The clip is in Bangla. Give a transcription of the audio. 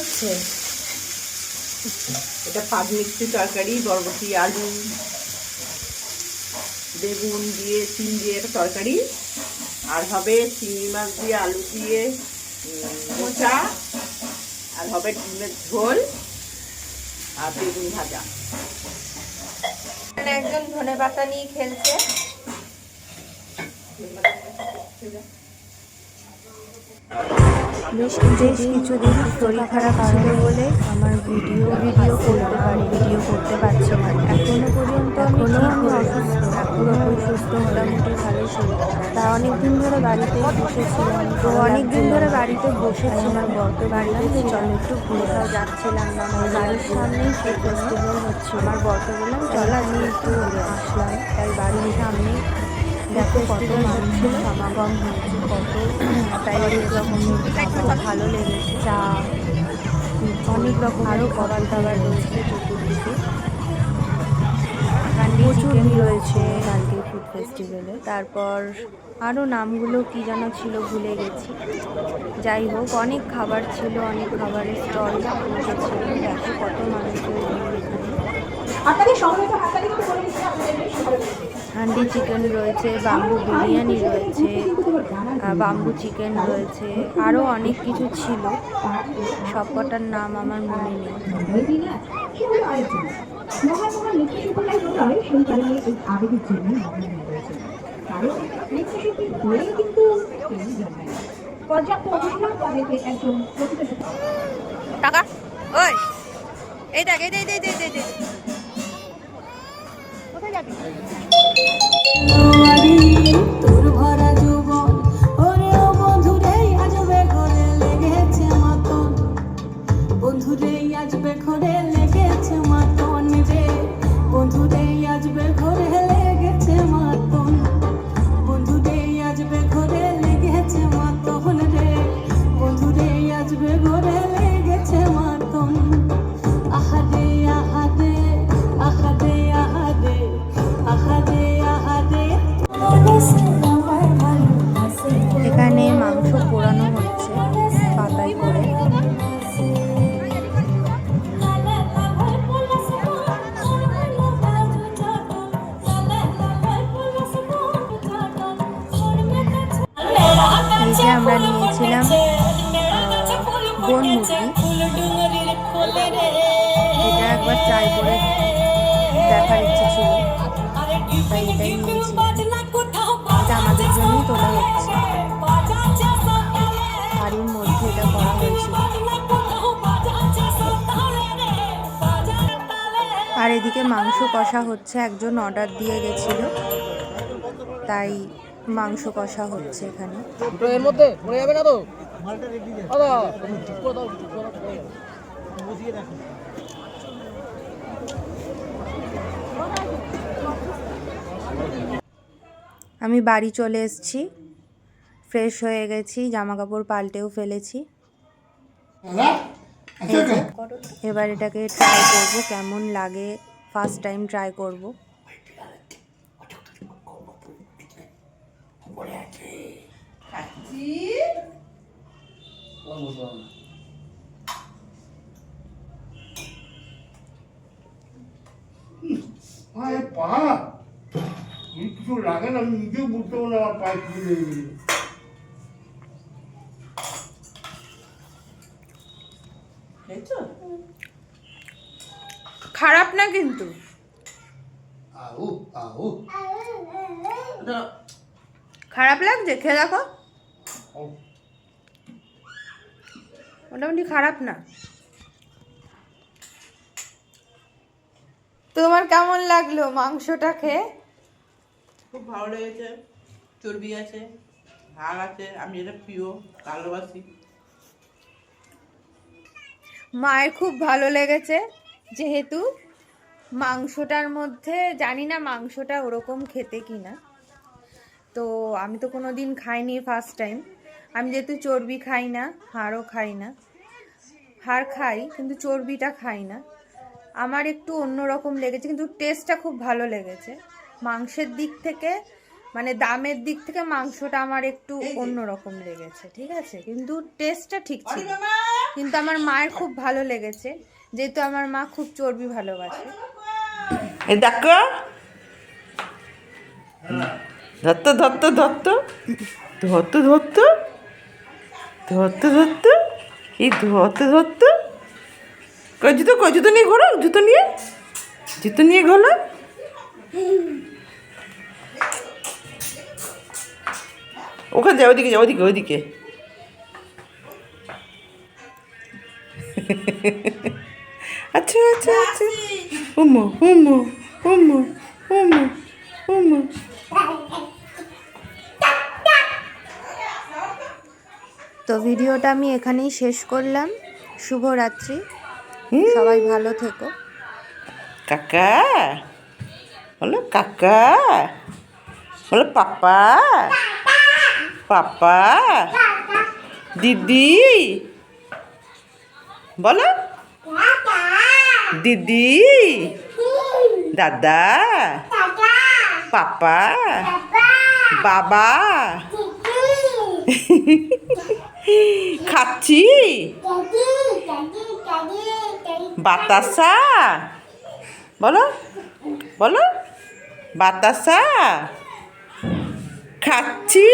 হচ্ছে? এটা পাঁচ মিক্সি তরকারি, বরবটি, আলু, বেগুন দিয়ে সিম দিয়ে একটা তরকারি, আর হবে চিংড়ি মাছ দিয়ে আলু দিয়ে মোচা, আর হবে ডিমের ঝোল আর বেগুন ভাজা। একজন ধনেপাতা নিয়ে খেলছে। বেশ কিছুদিন শরীর খারাপ ছিল বলে আমার ভিডিও করতে পারছি না। এখনো পর্যন্ত আমি অসুস্থ, পুরোপুরি সুস্থ, মোটামুটি ভালোই শরীর। তা অনেকদিন ধরে বাড়িতে বসেছিলাম, আমার বরকে বাড়িতে যে চলো একটু ঘুরে যাচ্ছিলাম না, আমার বাড়ির সামনেই সেই ফেস্টিভ্যাল হচ্ছে। আমার বরকে বললাম চল আমি একটু ঘুরে আসলাম। তাই বাড়ির সামনে দেখো কত মানুষের সমাগম হয়েছে, তাই অনেক রকমের খাবার ভালো লেগেছে, চা, অনেক রকম আরও খাবার দাবার রয়েছে চতুর্দিকে। প্রচুর রয়েছে কালকে ফুড ফেস্টিভ্যালে। তারপর আরও নামগুলো কি যেন ছিল ভুলে গেছি। যাই হোক, অনেক খাবার ছিল, অনেক খাবারের স্টল বসেছিল। দেখো কত মানুষের ভিড় এখানে। হান্ডি চিকেন রয়েছে, বাম্বু বিরিয়ানি রয়েছে, বাম্বু চিকেন রয়েছে, আরও অনেক কিছু ছিল, সবকটার নাম আমার মনে নেই। টাকা ওই এই দেখ, কোথায় যাবি? তোর ভরা যৌবন ওরে ও বন্ধুরে আজবে ঘরে লেগেছে মাতন, বন্ধুরে আজবে ঘরে লেগেছে মাতন রে, বন্ধুরে আজবে ঘরে লেগেছে মাতন, বন্ধুরে আজবে ঘরে লেগেছে মাতন রে, বন্ধুরে আজবে ঘরে লেগেছে মাতন। আহারে আহারে আহারে আহারে আহারে আহারে। এখানে মাংস পোড়ানো হচ্ছে পাতায় করে। এই যে আমরা নিয়েছিলাম বন মুরগি, এটা একবার ট্রাই করে দেখার ইচ্ছে ছিল, তাই এটাই নিয়েছি। এটা আমাদের জন্যই তোলা হচ্ছে, বাড়ির মধ্যে এটা করা হয়েছিল। আর এদিকে মাংস কষা হচ্ছে, একজন অর্ডার দিয়ে গেছিল, তাই মাংস কষা হচ্ছে এখানে। এর মধ্যে পড়ে যাবে না তো? আমি বাড়ি চলে এসেছি, ফ্রেশ হয়ে গেছি, জামা কাপড় পাল্টেও ফেলেছি। এবার এটাকে ট্রাই করব, কেমন লাগে, ফার্স্ট টাইম ট্রাই করব। কিছু লাগে না, আমি নিজেও বুঝতে পারবো না আমার পায়ে কি লেগে গেল। খারাপ না কিন্তু, খারাপ লাগছে, খেয়ে দেখো, মোটামুটি খারাপ না। তোমার কেমন লাগলো মাংসটা খেয়ে? খুব ভালো লেগেছে, চর্বি আছে, হাড় আছে, আমি এটা প্রিয় ভালোবাসি। মায়ের খুব ভালো লেগেছে, যেহেতু মাংসটার মধ্যে জানি না মাংসটা ওরকম খেতে কিনা, তো আমি তো কোনো দিন খাইনি, ফার্স্ট টাইম। আমি যেহেতু চর্বি খাই না, হাড়ও খাই না, হাড় খাই কিন্তু চর্বিটা খাই না, আমার একটু অন্যরকম লেগেছে, কিন্তু টেস্টটা খুব ভালো লেগেছে। মাংসের দিক থেকে মানে দামের দিক থেকে মাংসটা আমার একটু অন্যরকম লেগেছে, ঠিক আছে, কিন্তু টেস্টটা ঠিক ছিল। কিন্তু আমার মায়ের খুব ভালো লেগেছে, যেহেতু আমার মা খুব চর্বি ভালোবাসে। এই দেখো, ধরতো ধরতো ধরতো ধরতো ধরতো ধরতো ধরতো, এই ধরতো ধরতো। কই জুতো নিয়ে ঘোরো, জুতো নিয়ে ঘোরো। ওখানে যা, ওইদিকে যা, ওইদিকে। আচ্ছা। ওমো। তো ভিডিওটা আমি এখানেই শেষ করলাম। শুভরাত্রি, সবাই ভালো থেকো। কাকা বলো, কাকা বলো, পাপা দিদি বলো, দিদি, দাদা, পাপা, বাবা, খাচ্ছি, বাতাসা বলো, বাতাসা খাচ্ছি।